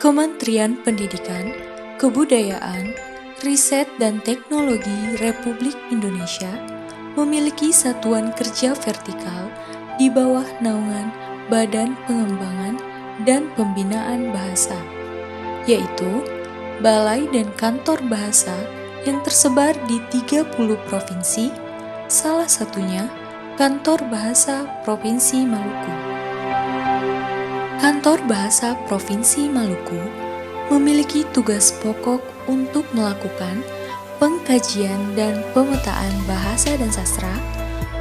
Kementerian Pendidikan, Kebudayaan, Riset dan Teknologi Republik Indonesia memiliki satuan kerja vertikal di bawah naungan Badan Pengembangan dan Pembinaan Bahasa, yaitu Balai dan Kantor Bahasa yang tersebar di 30 provinsi, salah satunya Kantor Bahasa Provinsi Maluku. Kantor Bahasa Provinsi Maluku memiliki tugas pokok untuk melakukan pengkajian dan pemetaan bahasa dan sastra,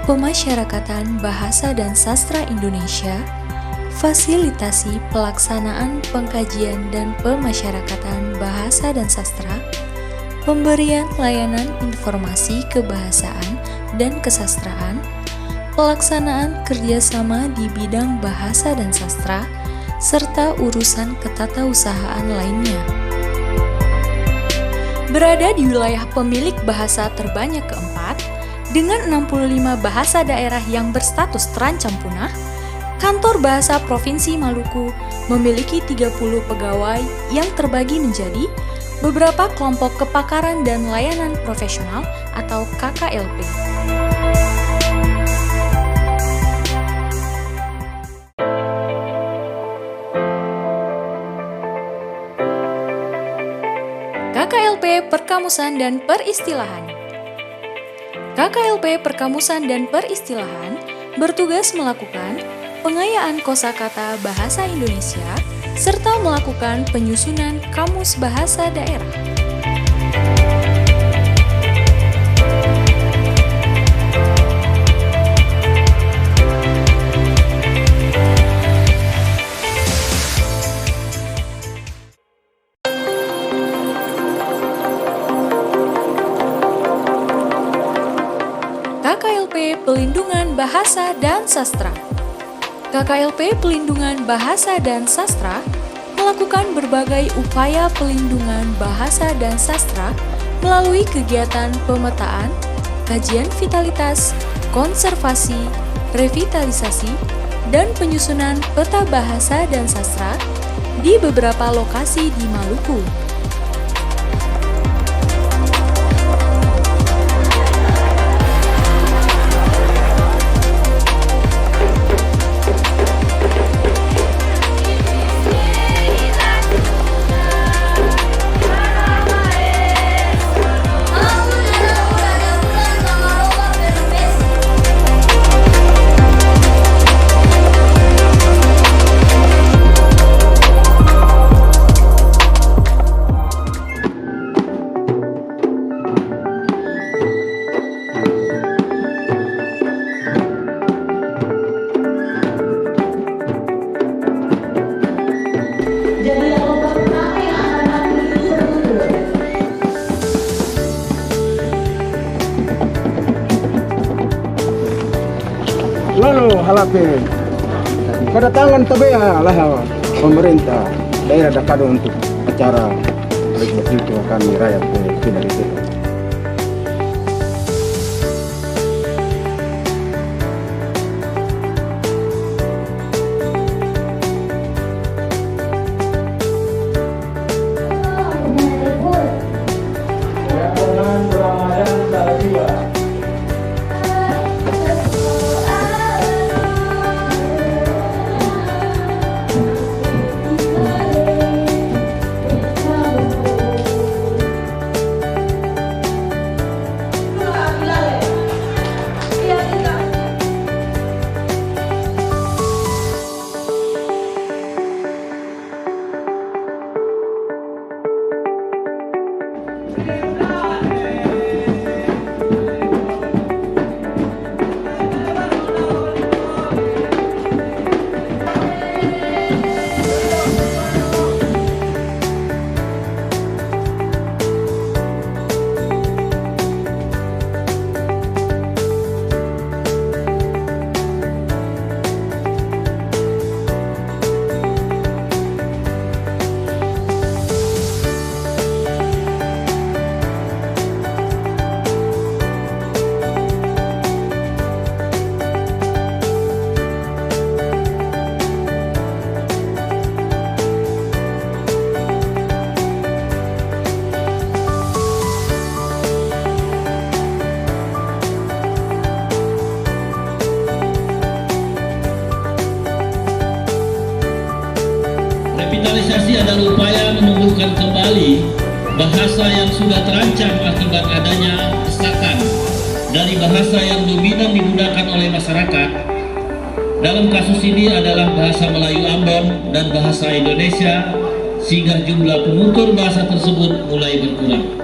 pemasyarakatan bahasa dan sastra Indonesia, fasilitasi pelaksanaan pengkajian dan pemasyarakatan bahasa dan sastra, pemberian layanan informasi kebahasaan dan kesastraan, pelaksanaan kerjasama di bidang bahasa dan sastra, serta urusan ketatausahaan lainnya. Berada di wilayah pemilik bahasa terbanyak keempat, dengan 65 bahasa daerah yang berstatus terancam punah, Kantor Bahasa Provinsi Maluku memiliki 30 pegawai yang terbagi menjadi beberapa kelompok kepakaran dan layanan profesional atau KKLP. KKLP Perkamusan dan Peristilahan. KKLP Perkamusan dan Peristilahan bertugas melakukan pengayaan kosakata bahasa Indonesia serta melakukan penyusunan kamus bahasa daerah. KKLP Pelindungan Bahasa dan Sastra. KKLP Pelindungan Bahasa dan Sastra melakukan berbagai upaya pelindungan bahasa dan sastra melalui kegiatan pemetaan, kajian vitalitas, konservasi, revitalisasi, dan penyusunan peta bahasa dan sastra di beberapa lokasi di Maluku. Lalu halape kedatangan TBA lah pemerintah daerah Dakado untuk acara itu kami rakyat tidak itu. sudah terancam akibat adanya desakan dari bahasa yang dominan digunakan oleh masyarakat. Dalam kasus ini adalah bahasa Melayu Ambon dan bahasa Indonesia, sehingga jumlah penutur bahasa tersebut mulai berkurang.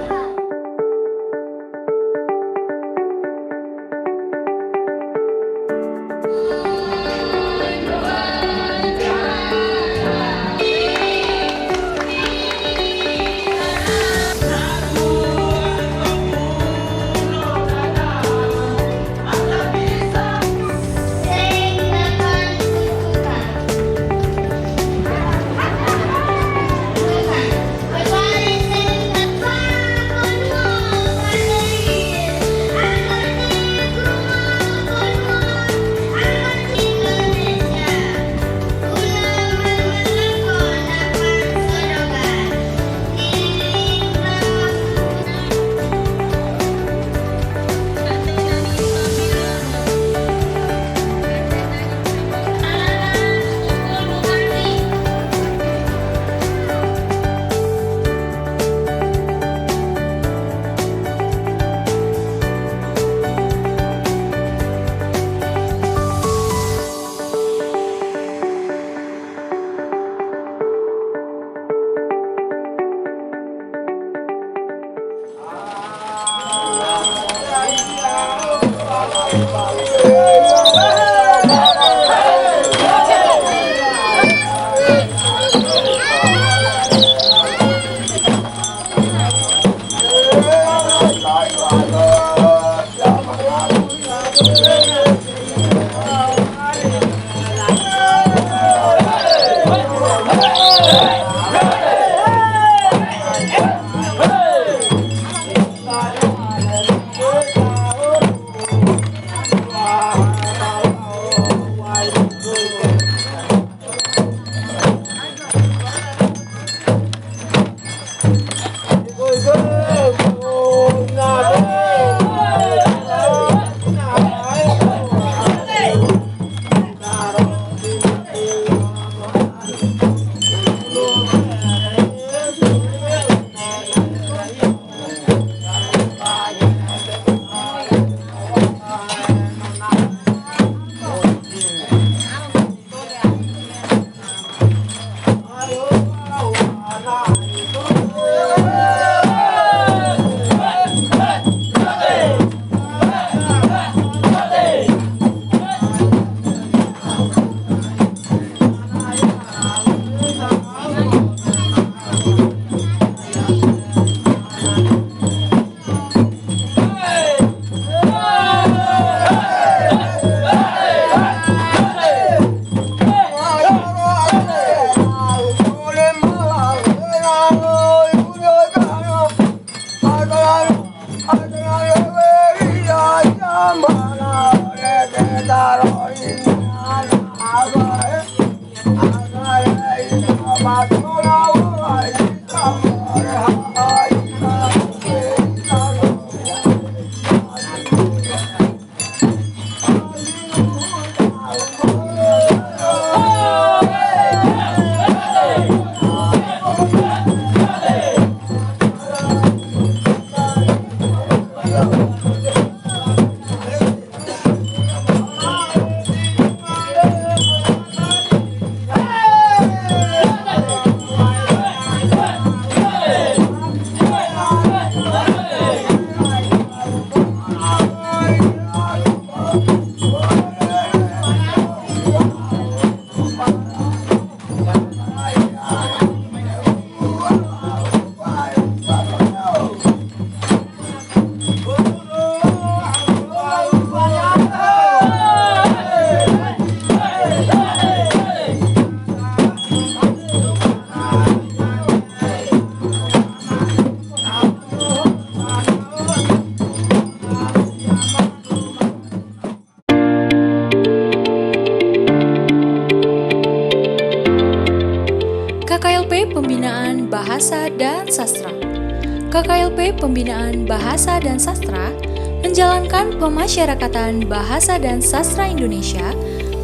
KKLP Pembinaan Bahasa dan Sastra. KKLP Pembinaan Bahasa dan Sastra menjalankan pemasyarakatan bahasa dan sastra Indonesia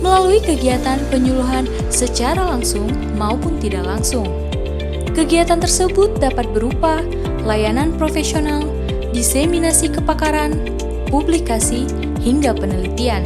melalui kegiatan penyuluhan secara langsung maupun tidak langsung. Kegiatan tersebut dapat berupa layanan profesional, diseminasi kepakaran, publikasi, hingga penelitian.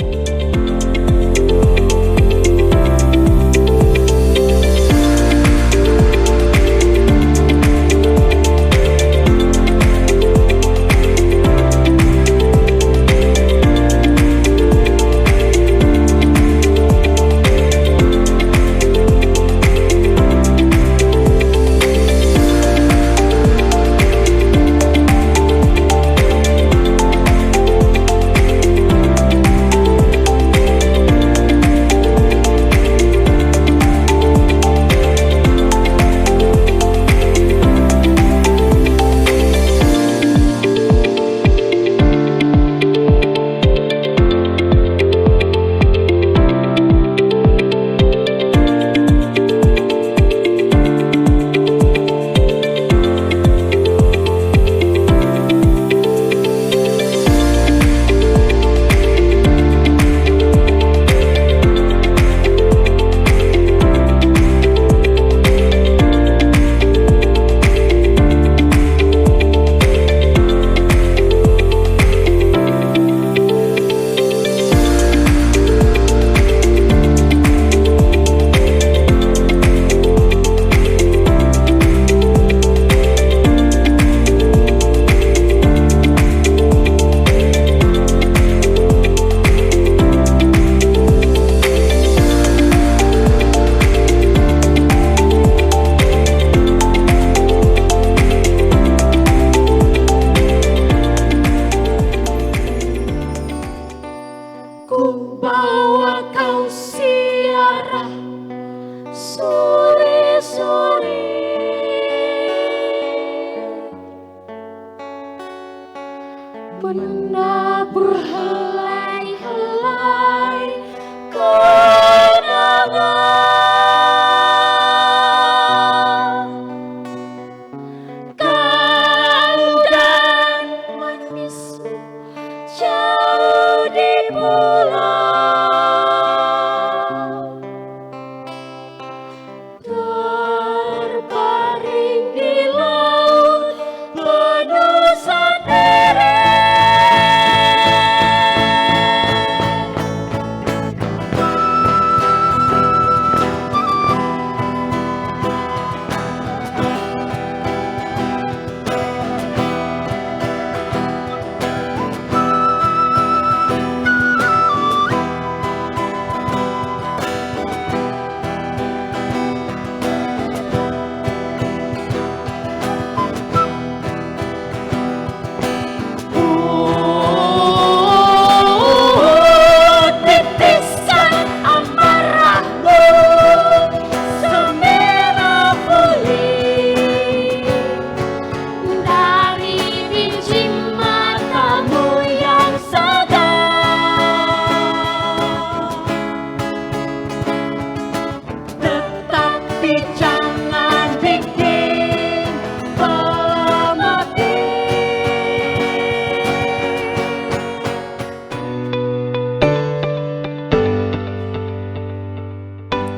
Benda berhelai-helai kenangan, kau dan manismu jauh di pulau, terbaring di laut penuh sendiri.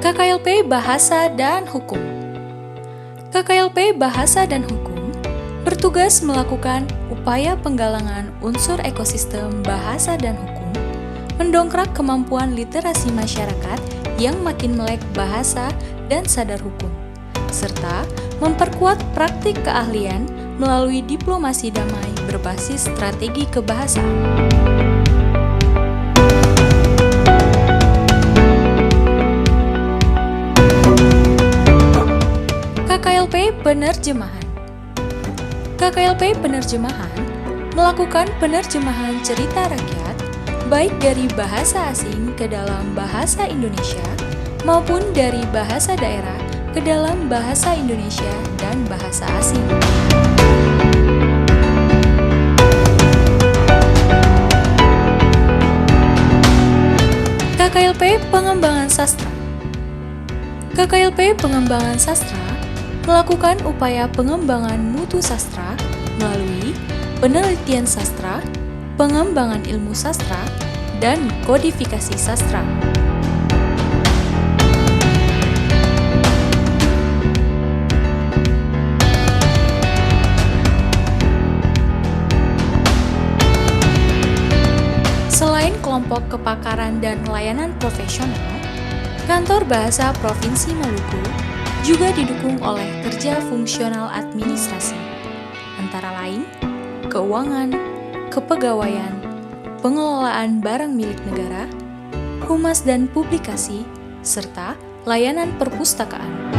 KKLP Bahasa dan Hukum. KKLP Bahasa dan Hukum bertugas melakukan upaya penggalangan unsur ekosistem bahasa dan hukum, mendongkrak kemampuan literasi masyarakat yang makin melek bahasa dan sadar hukum, serta memperkuat praktik keahlian melalui diplomasi damai berbasis strategi kebahasaan. KKLP Penerjemahan. KKLP Penerjemahan melakukan penerjemahan cerita rakyat baik dari bahasa asing ke dalam bahasa Indonesia maupun dari bahasa daerah ke dalam bahasa Indonesia dan bahasa asing. KKLP Pengembangan Sastra. KKLP Pengembangan Sastra melakukan upaya pengembangan mutu sastra melalui penelitian sastra, pengembangan ilmu sastra, dan kodifikasi sastra. kelompok kepakaran dan layanan profesional, Kantor Bahasa Provinsi Maluku juga didukung oleh kerja fungsional administrasi, antara lain keuangan, kepegawaian, pengelolaan barang milik negara, humas dan publikasi, serta layanan perpustakaan.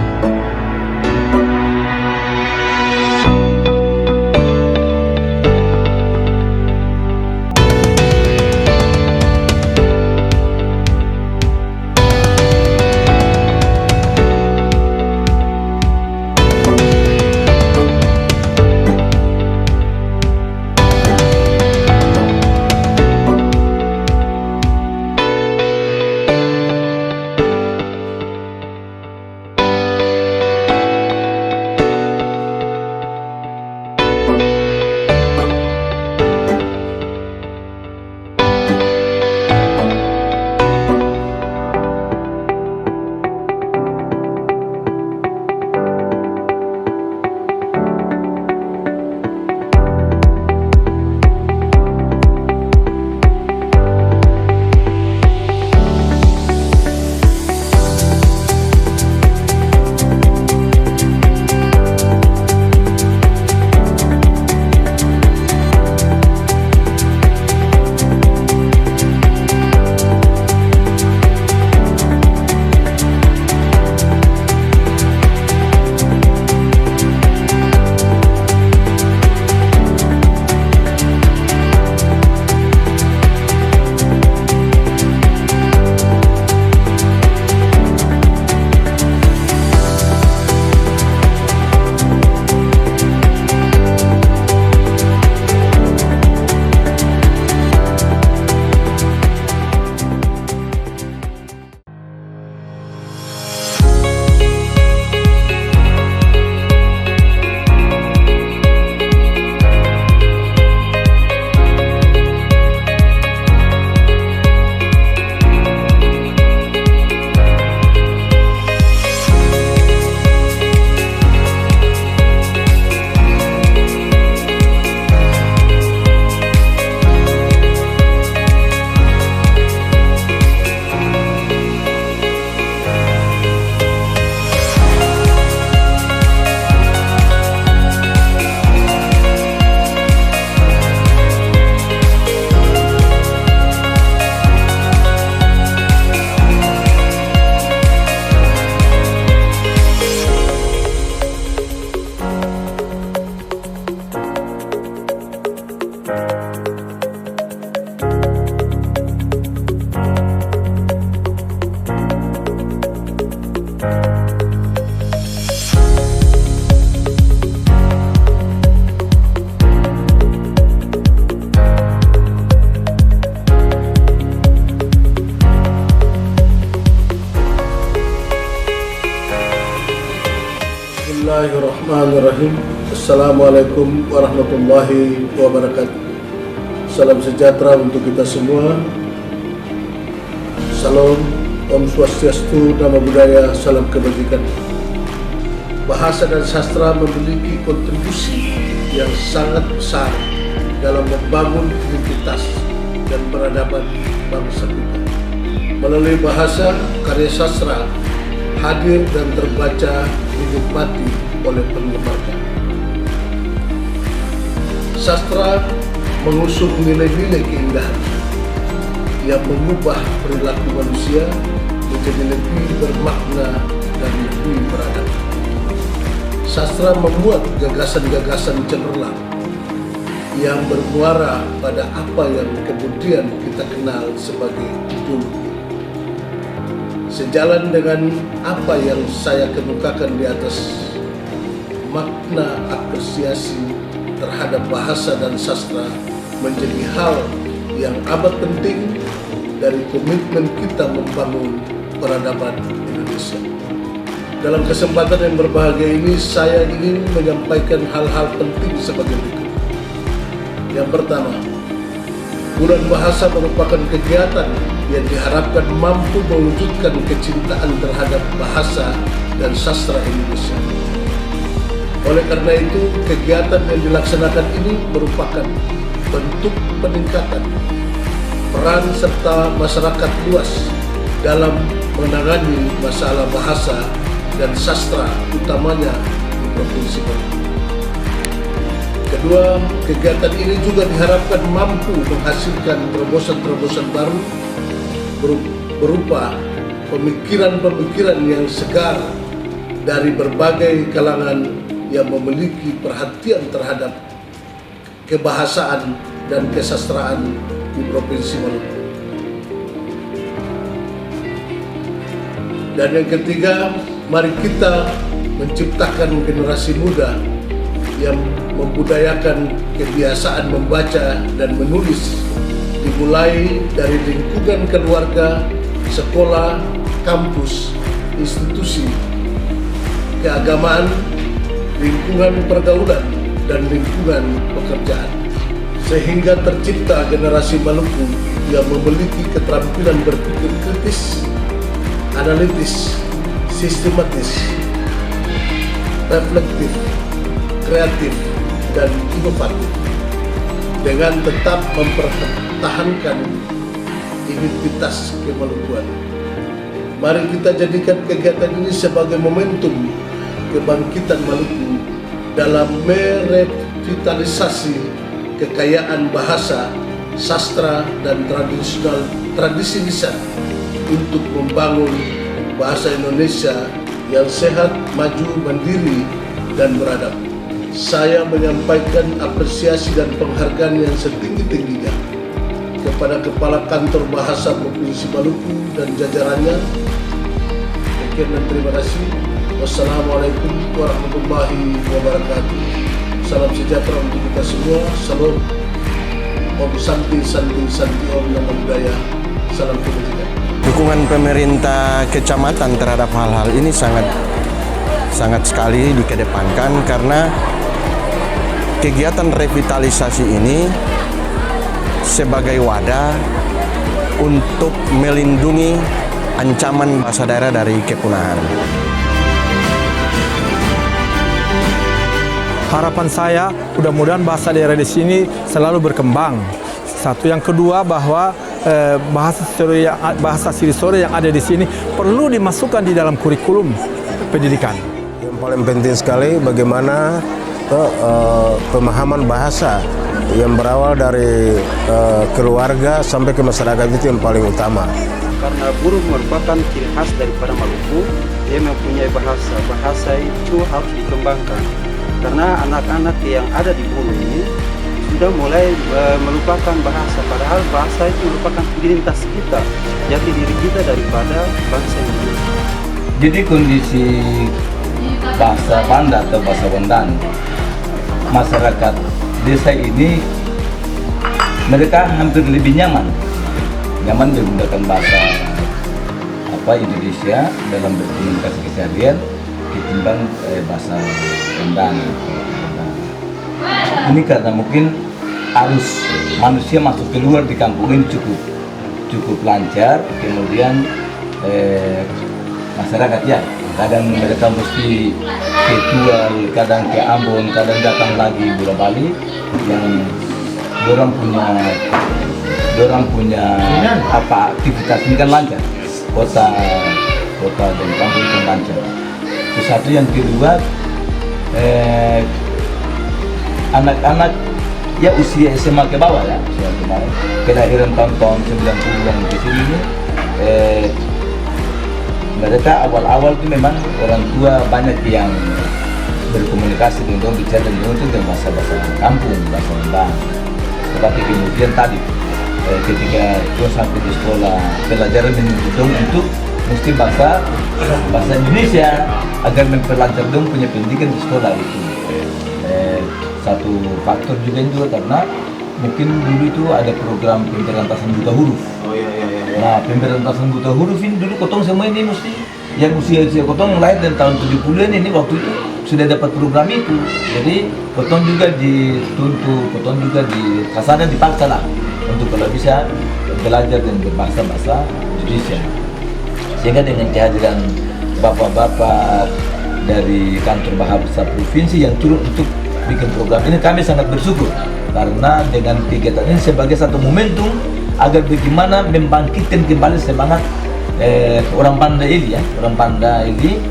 Bismillahirrahmanirrahim. Assalamualaikum warahmatullahi wabarakatuh. Salam sejahtera untuk kita semua. Salam, Om Swastiastu, Namo Buddhaya, salam kebajikan. Bahasa dan sastra memiliki kontribusi yang sangat besar dalam membangun identitas dan peradaban bangsa kita. Melalui bahasa, karya sastra hadir dan terbaca dinikmati oleh penggemarnya. Sastra mengusung nilai-nilai keindahan yang mengubah perilaku manusia menjadi lebih bermakna dan lebih beradab. Sastra memuat gagasan-gagasan cemerlang yang bermuara pada apa yang kemudian kita kenal sebagai ideologi. Sejalan dengan apa yang saya kemukakan di atas, makna apresiasi terhadap bahasa dan sastra menjadi hal yang amat penting dari komitmen kita membangun peradaban Indonesia. Dalam kesempatan yang berbahagia ini, saya ingin menyampaikan hal-hal penting sebagai berikut. Yang pertama, Bulan Bahasa merupakan kegiatan yang diharapkan mampu mewujudkan kecintaan terhadap bahasa dan sastra Indonesia. Oleh karena itu, kegiatan yang dilaksanakan ini merupakan bentuk peningkatan peran serta masyarakat luas dalam menangani masalah bahasa dan sastra utamanya di Provinsi Maluku. Kedua, kegiatan ini juga diharapkan mampu menghasilkan terobosan-terobosan baru berupa pemikiran-pemikiran yang segar dari berbagai kalangan yang memiliki perhatian terhadap kebahasaan dan kesastraan di Provinsi Maluku. Dan yang ketiga, mari kita menciptakan generasi muda yang membudayakan kebiasaan membaca dan menulis, dimulai dari lingkungan keluarga, sekolah, kampus, institusi keagamaan, lingkungan pergaulan, dan lingkungan pekerjaan, sehingga tercipta generasi Maluku yang memiliki keterampilan berpikir kritis, analitis, sistematis, reflektif, kreatif, dan inovatif, dengan tetap mempertahankan identitas kemalukuan. Mari kita jadikan kegiatan ini sebagai momentum kebangkitan Maluku dalam merevitalisasi kekayaan bahasa, sastra, dan tradisi lisan untuk membangun bahasa Indonesia yang sehat, maju, mandiri, dan beradab. Saya menyampaikan apresiasi dan penghargaan yang setinggi-tingginya kepada Kepala Kantor Bahasa Provinsi Maluku dan jajarannya. Sekian dan terima kasih. Wassalamualaikum warahmatullahi wabarakatuh. Salam sejahtera untuk kita semua. Salam Om Santi Santi Santi Om Nama Budaya. Salam kebajikan. Dukungan pemerintah kecamatan terhadap hal-hal ini sangat sekali dikedepankan, karena kegiatan revitalisasi ini sebagai wadah untuk melindungi ancaman bahasa daerah dari kepunahan. Harapan saya mudah-mudahan bahasa daerah di sini selalu berkembang. Satu, yang kedua bahwa bahasa Silisore yang ada di sini perlu dimasukkan di dalam kurikulum pendidikan. Yang paling penting sekali bagaimana pemahaman bahasa yang berawal dari keluarga sampai ke masyarakat itu yang paling utama. Karena burung merupakan ciri khas daripada Maluku, dia mempunyai bahasa. Bahasa itu harus dikembangkan. Karena anak-anak yang ada di bumi ini sudah mulai melupakan bahasa, padahal bahasa itu merupakan identitas kita, jati diri kita daripada bangsa Indonesia. Jadi kondisi bahasa Banda atau bahasa Wendan, masyarakat desa ini mereka hampir lebih nyaman menggunakan bahasa Indonesia dalam berkomunikasi keseharian ketimbang bahasa Wendan. Ini karena mungkin arus manusia masuk keluar di kampung ini cukup lancar, kemudian masyarakat ya kadang mereka mesti ke Tual, kadang ke Ambon, kadang datang lagi bola Bali, yang dorang punya aktivitas ini kan lancar, kota dan kampung kan lancar. Itu satu. Yang kedua, anak-anak ya usia SMA ke bawah ya, kelahiran tahun 90-an ke sini ini, mereka awal-awal itu memang orang tua banyak yang berkomunikasi dengan bicara dengan bahasa kampung, bahasa Wendan. Tetapi kemudian tadi ketika itu sampai di sekolah, pelajaran menuntut untuk mesti bahasa Indonesia agar memperlancar dong punya pendidikan di sekolah itu. Satu faktor juga karena mungkin dulu itu ada program pemberantasan buta huruf. Nah, pemberantasan buta huruf ini dulu kotong semua ini mesti yang usia kotong lahir dari tahun 70-an ini waktu itu sudah dapat program itu. Jadi kotong juga dituntut, kotong juga kasarnya dipaksa lah untuk kalau bisa belajar dan berbahasa Indonesia. Sehingga dengan kehadiran bapak-bapak dari kantor bahasa provinsi yang turun untuk bikin program ini, kami sangat bersyukur karena dengan kegiatan ini sebagai satu momentum agar bagaimana membangkitkan kembali semangat orang Panda ini ya, orang Panda ini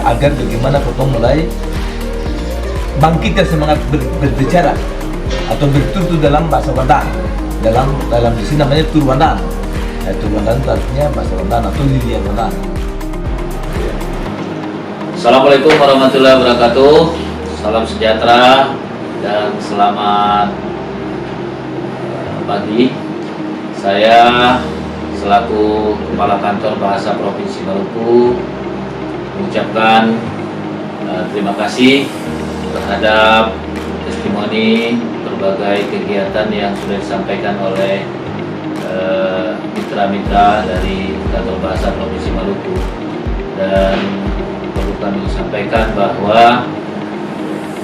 agar bagaimana potong mulai bangkitkan semangat berbicara atau bertutur dalam bahasa Wandan, dalam di sini namanya Turwandan. Turwandan itu artinya bahasa Wandan atau Lilian Wandan. Assalamualaikum warahmatullahi wabarakatuh. Salam sejahtera dan selamat pagi. Saya selaku Kepala Kantor Bahasa Provinsi Maluku mengucapkan terima kasih terhadap testimoni berbagai kegiatan yang sudah disampaikan oleh mitra-mitra dari Kantor Bahasa Provinsi Maluku, dan perlu kami sampaikan bahwa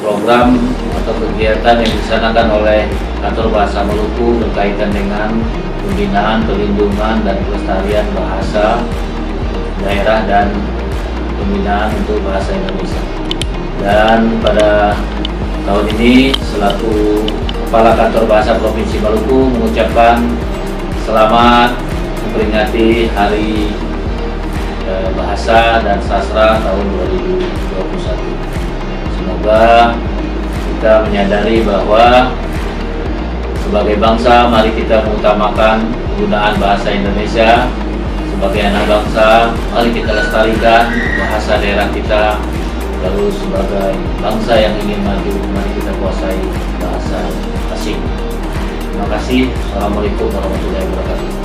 program atau kegiatan yang dilaksanakan oleh Kantor Bahasa Maluku berkaitan dengan pembinaan, pelindungan, dan pelestarian bahasa daerah dan pembinaan untuk bahasa Indonesia. Dan pada tahun ini selaku Kepala Kantor Bahasa Provinsi Maluku mengucapkan selamat memperingati Hari Bahasa dan Sastra tahun 2021. Semoga kita menyadari bahwa sebagai bangsa, mari kita mengutamakan penggunaan bahasa Indonesia. Sebagai anak bangsa, mari kita lestarikan bahasa daerah kita. Lalu sebagai bangsa yang ingin maju, mari kita kuasai bahasa asing. Terima kasih. Assalamualaikum warahmatullahi wabarakatuh.